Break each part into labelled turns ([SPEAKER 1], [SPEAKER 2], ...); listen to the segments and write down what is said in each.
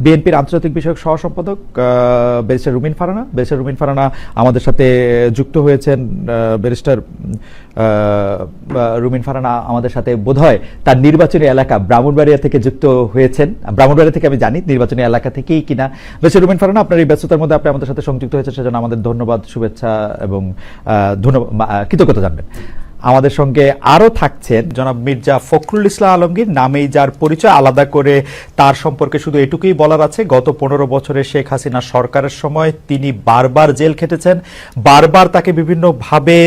[SPEAKER 1] বিএনপির আন্তর্জাতিক বিষয়ক সহ সম্পাদক ব্যারিস্টার রুমিন ফারহানা আমাদের সাথে যুক্ত হয়েছেন। ব্যারিস্টার রুমিন ফারহানা আমাদের সাথে বোধহয় তার নির্বাচনী এলাকা ব্রাহ্মণবাড়িয়া থেকে যুক্ত হয়েছেন। ব্রাহ্মণবাড়িয়া থেকে আমি জানি, নির্বাচনী এলাকা থেকেই কিনা। ব্যারিস্টার রুমিন ফারহানা, আপনার এই ব্যস্ততার মধ্যে আপনি আমাদের সাথে সংযুক্ত হয়েছেন, সেজন্য আমাদের ধন্যবাদ, শুভেচ্ছা এবং কৃতজ্ঞতা জানবেন। আমাদের সঙ্গে আরও থাকছেন জনাব মির্জা ফখরুল ইসলাম আলমগীর, নামেই যার পরিচয়। আলাদা করে তার সম্পর্কে শুধু এটুকুই বলার আছে, গত 15 বছরে শেখ হাসিনা সরকারের সময় তিনি বারবার জেল খেটেছেন। বারবার তাকে বিভিন্নভাবে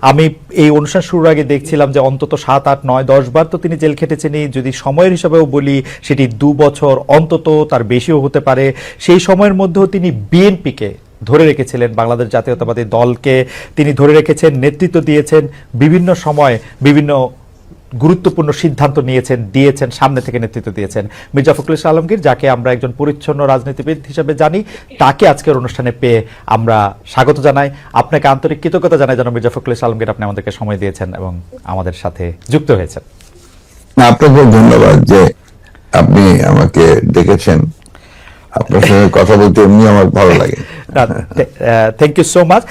[SPEAKER 1] আমি এই অনুষ্ঠান শুরুর আগে দেখছিলাম যে অন্তত 7, 8, 9, 10 বার তো তিনি জেল খেটেছেনই। যদি সময়ের হিসাবেও বলি সেটি 2 বছর, অন্তত তার বেশিও হতে পারে। সেই সময়ের মধ্যেও তিনি বিএনপিকে ধরে রেখেছিলেন, বাংলাদেশ জাতীয়তাবাদী দলকে তিনি ধরে রেখেছেন, নেতৃত্ব দিয়েছেন, বিভিন্ন সময় বিভিন্ন গুরুত্বপূর্ণ সিদ্ধান্ত দিয়েছেন, সামনে থেকে নেতৃত্ব দিয়েছেন। মির্জা ফখরুল ইসলাম আলমগীর, যাকে আমরা একজন পরিচ্ছন্ন রাজনীতিবিদ হিসেবে জানি, তাকে আজকের অনুষ্ঠানে পেয়ে আমরা স্বাগত জানাই। আপনাকে আন্তরিক কৃতজ্ঞতা জানাই যেন মির্জা ফখরুল ইসলাম আলমগীর, আপনি আমাদেরকে সময় দিয়েছেন এবং আমাদের সাথে যুক্ত হয়েছেন।
[SPEAKER 2] আপনাকে ধন্যবাদ যে আপনি আমাকে ডেকেছেন। আপনার সঙ্গে কথা বলতে এমনি আমার ভালো লাগে।
[SPEAKER 1] Thank you so much.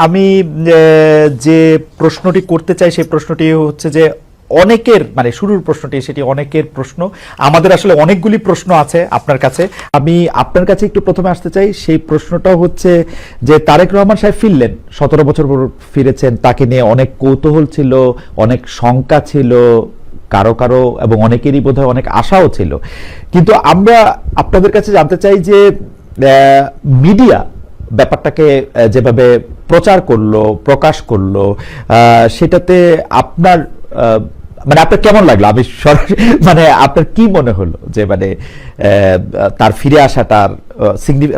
[SPEAKER 1] আমি যে প্রশ্নটি করতে চাই সেই প্রশ্নটি হচ্ছে যে অনেকের, মানে শুরুর প্রশ্নটি সেটি অনেকের প্রশ্ন, আমাদের আসলে অনেকগুলি প্রশ্ন আছে আপনার কাছে। আমি আপনার কাছে একটু প্রথমে আসতে চাই, সেই প্রশ্নটাও হচ্ছে যে তারেক রহমান সাহেব ফিরলেন, 17 বছর পর ফিরেছেন, তাকে নিয়ে অনেক কৌতূহল ছিল, অনেক শঙ্কা ছিল কারো এবং অনেকেরই বোধহয় অনেক আশাও ছিল। কিন্তু আমরা আপনাদের কাছে জানতে চাই যে মিডিয়া ব্যাপারটাকে যেভাবে প্রচার করলো, প্রকাশ করলো, সেটাতে আপনার আপনার কেমন লাগলো? আমি আপনার কি মনে হলো যে তার ফিরে আসাটার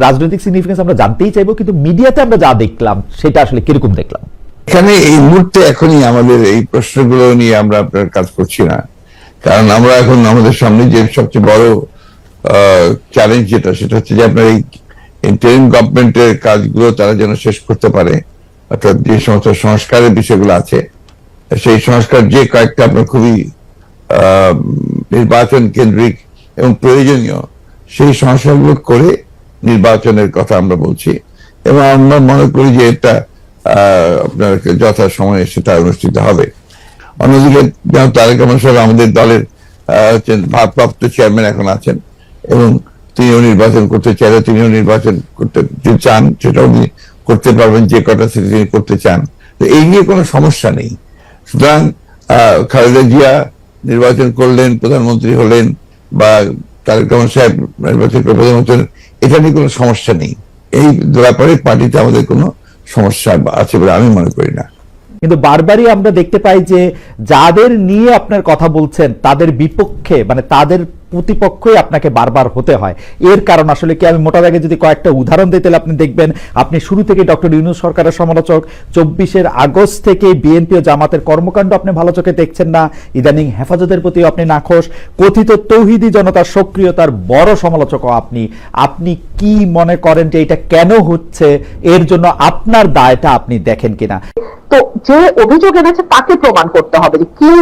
[SPEAKER 1] রাজনৈতিক সিগনিফিকেন্স আমরা জানতেই চাইবো, কিন্তু মিডিয়াতে আমরা যা দেখলাম সেটা আসলে কিরকম দেখলাম?
[SPEAKER 2] এখানে এই মুহূর্তে এখনই আমাদের এই প্রশ্নগুলো নিয়ে আমরা আপনার কাজ করছি না, কারণ আমরা এখন আমাদের সামনে যে সবচেয়ে বড় চ্যালেঞ্জ সেটা হচ্ছে যে আপনার এই ইন্টারিম গভর্নমেন্টের কাজগুলো তারা যেন শেষ করতে পারে, অর্থাৎ যে সমস্ত সংস্কারের বিষয়গুলো আছে সেই সংস্কার যে কয়েকটা আপনার খুবই নির্বাচন কেন্দ্রিক এবং প্রয়োজনীয়, সেই সংস্কারগুলো করে নির্বাচনের কথা আমরা বলছি এবং আমরা মনে করি যে এটা আপনার যথা সময়ে সেটা অনুষ্ঠিত হবে। অন্যদিকে তারেক রহমান সাহেব আমাদের দলের ভারপ্রাপ্ত চেয়ারম্যান এখন আছেন এবং তিনিও নির্বাচন করতে চাইলে তিনিও নির্বাচন করতে চান, সেটাও উনি করতে পারবেন যে কটা সিটি তিনি করতে চান। তো এই নিয়ে কোনো সমস্যা নেই। সুতরাং খালেদা জিয়া নির্বাচন করলেন, প্রধানমন্ত্রী হলেন, বা তারেক রহমান সাহেব নির্বাচন করে প্রধানমন্ত্রী হলেন, এটা নিয়ে কোনো সমস্যা নেই। এই ব্যাপারে পার্টিতে আমাদের কোনো সমস্যা আছে বলে আমি মনে করি না।
[SPEAKER 1] কিন্তু বারবারই আমরা দেখতে পাই যে যাদের নিয়ে আপনার কথা বলছেন তাদের বিপক্ষে, তাদের প্রতিপক্ষই আপনাকে বারবার হতে হয়। এর কারণ আসলে কি? আমি মোটা দাগে যদি কয়েকটা উদাহরণ দিতে, আপনি দেখবেন আপনি শুরু থেকে ডক্টর ইউনূস সরকারের সমালোচক, 24 আগস্ট থেকে বিএনপি ও জামাতের কর্মকাণ্ড আপনি ভালো চোখে দেখছেন না, ইদানিং হেফাজতের প্রতিও আপনি নাখোশ, কথিত তৌহিদি জনতার সক্রিয়তার বড় সমালোচক আপনি কি মনে করেন যে এটা কেন হচ্ছে? এর জন্য আপনার দায়টা আপনি দেখেন কিনা?
[SPEAKER 3] তো যে অভিযোগ এনেছে তাকে প্রমাণ করতে হবে যে কি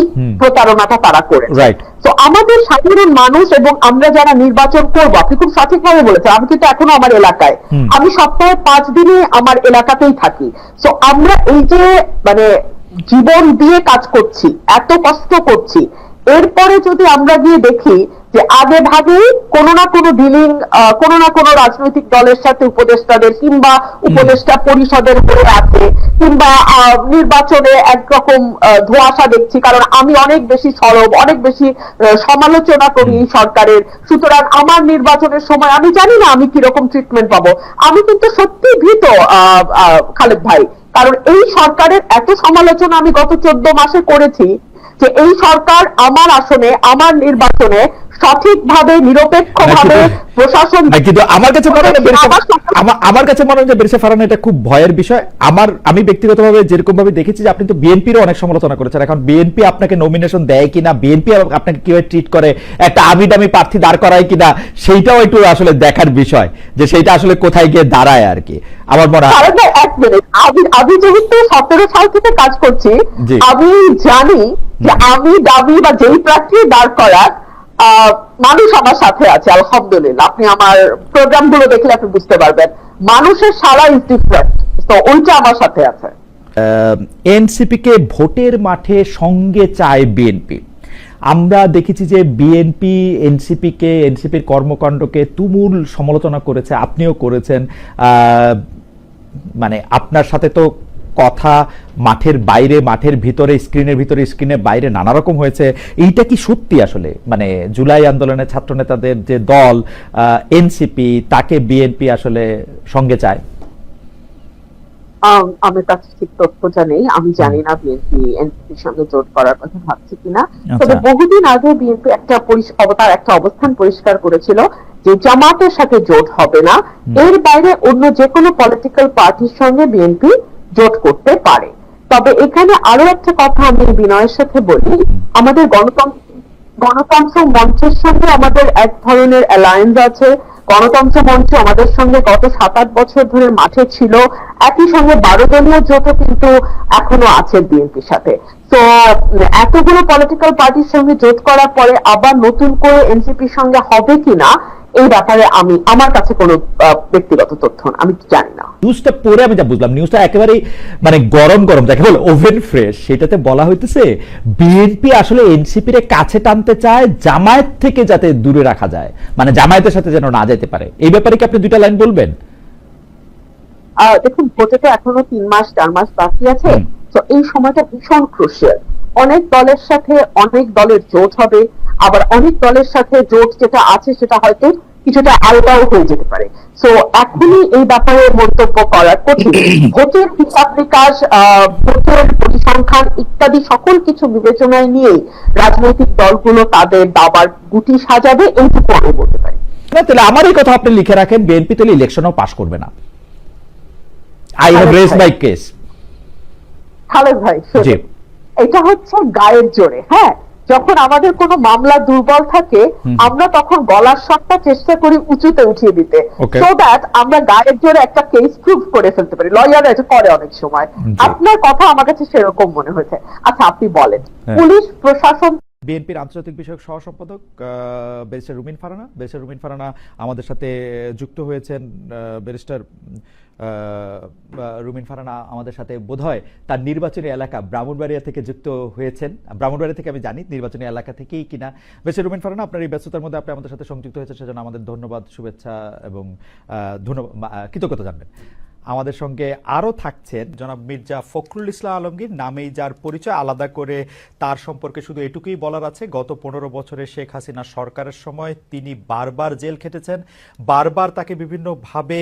[SPEAKER 3] প্রতারণাটা তারা করেছে। তো আমাদের সাধারণ মানুষ এবং আমরা যারা নির্বাচন করবো, আপনি খুব সঠিকভাবে বলেছেন, আমি কিন্তু এখনো আমার এলাকায়, আমি সপ্তাহে 5 দিনে আমার এলাকাতেই থাকি। তো আমরা এই যে জীবন দিয়ে কাজ করছি, এত কষ্ট করছি, এরপরে যদি আমরা গিয়ে দেখি যে আগে ভাগেই কোনো না কোনো ডিলিং কোনো না কোনো রাজনৈতিক দলের সাথে উপদেষ্টাদের কিংবা উপদেষ্টা পরিষদের হয়ে আছে, কিংবা নির্বাচনে একরকম ধোঁয়াশা দেখছি, কারণ আমি অনেক বেশি সরব, অনেক বেশি সমালোচনা করি সরকারের। সুতরাং আমার নির্বাচনের সময় আমি জানি না আমি কিরকম ট্রিটমেন্ট পাবো। আমি কিন্তু সত্যি ভীত খালেদ ভাই, কারণ এই সরকারের এত সমালোচনা আমি গত 14 মাসে করেছি যে এই সরকার আমার আসনে, আমার নির্বাচনে সঠিকভাবে নিরপেক্ষভাবে প্রশাসন,
[SPEAKER 1] কিন্তু আমার কাছে মনে হয় যে ব্যারিস্টার ফারহানা এটা খুব ভয়ের বিষয়। আমি ব্যক্তিগতভাবে যেরকম ভাবে দেখেছি যে আপনি তো বিএনপির অনেক সমালোচনা করেছেন, এখন বিএনপি আপনাকে নমিনেশন দেয় কিনা, বিএনপি আপনাকে কিভাবে ট্রিট করে, একটা আমিদামি প্রার্থী দাঁড় করায় কিনা, সেইটাও একটু আসলে দেখার বিষয় যে সেইটা আসলে কোথায় গিয়ে দাঁড়ায় আর কি। আমার মনে হয়
[SPEAKER 3] এক মিনিট, আমি যেহেতু 17 সাল থেকে কাজ করছি, আমি জানি যে আমি দাবি বা যেই প্রার্থী দাঁড় করাক মানুষ আমার সাথে আছে আলহামদুলিল্লাহ। আপনি আমার প্রোগ্রাম গুলো দেখলে আপনি বুঝতে পারবেন মানুষের সারা ইজ ডিফারেন্ট, তো ওইটা আমার সাথে আছে।
[SPEAKER 1] এনসিপি কে ভোটের মাঠে সঙ্গে চায় বিএনপি। আমরা দেখেছি যে বিএনপি এনসিপির কর্মকাণ্ডকে তুমুল সমালোচনা করেছে, আপনিও করেছেন। মানে আপনার সাথে তো কথা মাঠের বাইরে, মাঠের ভিতরে, স্ক্রিনের বাইরে নানা রকম হয়েছে। এইটা কি সত্যি আসলে? মানে জুলাই আন্দোলনের ছাত্র নেতাদের যে দল এনসিপি, তাকে বিএনপি আসলে সঙ্গে চায়?
[SPEAKER 3] আমার কাছে ঠিক তথ্যটা নেই, আমি জানি না বিএনপি এনসিপির সঙ্গে জোট করার কথা ভাবছে কিনা। তবে বহুদিন আগে বিএনপি একটা অবস্থান পরিষ্কার করেছিল যে জামাতের সাথে জোট হবে না, এর বাইরে অন্য যে কোনো পলিটিক্যাল পার্টির সঙ্গে বিএনপি জোট করতে পারে। তবে এখানে আরো একটা কথা আমি বিনয়ের সাথে বলি, আমাদের গণতন্ত্র মঞ্চের সঙ্গে আমাদের এক ধরনের অ্যালায়েন্স আছে। গণতন্ত্র মঞ্চ আমাদের সঙ্গে গত 7-8 বছর ধরে মাঠে ছিল, একই সঙ্গে 12 দলীয় জোটও কিন্তু এখনো আছে বিএনপির সাথে। তো এতগুলো পলিটিক্যাল পার্টির সঙ্গে জোট করার পরে আবার নতুন করে এনসিপির সঙ্গে হবে কিনা, এই ব্যাপারে আমার কাছে কোনো ব্যক্তিগত তথ্য আমি জানি না।
[SPEAKER 1] নিউজটা পড়ে আমি যা বুঝলাম, নিউজটা একেবারেই মানে গরম যাকে বলে ওভেন ফ্রেশ। সেটাতে বলা হইতেছে বিএনপি আসলে এনসিপির কাছে টানতে চায়, জামায়াত থেকে যাতে দূরে রাখা যায়, মানে জামায়াতের সাথে যেন না যেতে পারে। এই ব্যাপারে কি আপনি দুইটা লাইন বলবেন?
[SPEAKER 3] দেখুন, ভোটে তো এখনো 3-4 মাস বাকি আছে, তো এই সময়টা ভীষণ ক্রুশিয়াল। অনেক দলের সাথে অনেক দলের জোট হবে, আবার অনেক দলের সাথে জোট যেটা আছে সেটা হয়তো কিছুটা আলগাও হয়ে যেতে পারে। তো এখনই এই ব্যাপারে মন্তব্য করা কঠিন। ভোটের হিসাব নিকাশ, ভোটের পরিসংখ্যান ইত্যাদি সকল কিছু বিবেচনায় নিয়েই রাজনৈতিক দলগুলো তাদের দাবার গুটি সাজাবে, এইটুকু আমি বলতে পারি।
[SPEAKER 1] তাহলে আমার এই কথা আপনি লিখে রাখেন, বিএনপি তাহলে ইলেকশনও পাস করবে না। I have raised my case.
[SPEAKER 3] Khaled ভাই, এটা হচ্ছে গায়ের জোরে। হ্যাঁ, যখন আমাদের কোনো মামলা দুর্বল থাকে আমরা তখন গলার স্বরটা চেষ্টা করি উঁচুতে উঠিয়ে দিতে, সো দ্যাট আমরা গায়ের জোরে একটা কেস প্রুভ করে ফেলতে পারি। লয়াররা এটা করে অনেক সময়। আপনার কথা আমার কাছে সেরকম মনে হয়েছে। আচ্ছা, আপনি বলেন, পুলিশ প্রশাসন।
[SPEAKER 1] বিএনপির আন্তর্জাতিক বিষয়ক সহ সম্পাদক ব্যারিস্টার রুমিন ফারানা আমাদের সাথে যুক্ত হয়েছেন। ব্যারিস্টার রুমিন ফারানা আমাদের সাথে বোধহয় তার নির্বাচনী এলাকা ব্রাহ্মণবাড়িয়া থেকে যুক্ত হয়েছেন। ব্রাহ্মণবাড়িয়া থেকে আমি জানি, নির্বাচনী এলাকা থেকেই কিনা। ব্যারিস্টার রুমিন ফারানা, আপনার এই ব্যস্ততার মধ্যে আপনি আমাদের সাথে সংযুক্ত হয়েছেন, সেজন্য আমাদের ধন্যবাদ, শুভেচ্ছা এবং কৃতজ্ঞতা জানবেন। আমাদের সঙ্গে আরও থাকছেন জনাব মির্জা ফখরুল ইসলাম আলমগীর, নামেই যার পরিচয়। আলাদা করে তার সম্পর্কে শুধু এটুকুই বলার আছে, গত 15 বছরে শেখ হাসিনা সরকারের সময় তিনি বারবার জেল খেটেছেন। বারবার তাকে বিভিন্নভাবে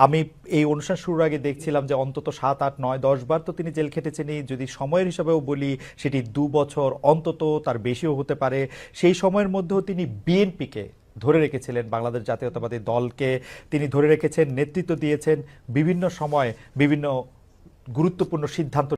[SPEAKER 1] আমি এই অনুষ্ঠান শুরুর আগে দেখছিলাম যে অন্তত 7, 8, 9, 10 বার তো তিনি জেল খেটেছেনই। যদি সময়ের হিসাবেও বলি সেটি 2 বছর, অন্তত তার বেশিও হতে পারে। সেই সময়ের মধ্যেও তিনি বিএনপিকে ধরে রেখেছিলেন, বাংলাদেশ জাতীয়তাবাদী দলকে তিনি ধরে রেখেছেন, নেতৃত্ব দিয়েছেন, বিভিন্ন সময় বিভিন্ন গুরুত্বপূর্ণ সিদ্ধান্ত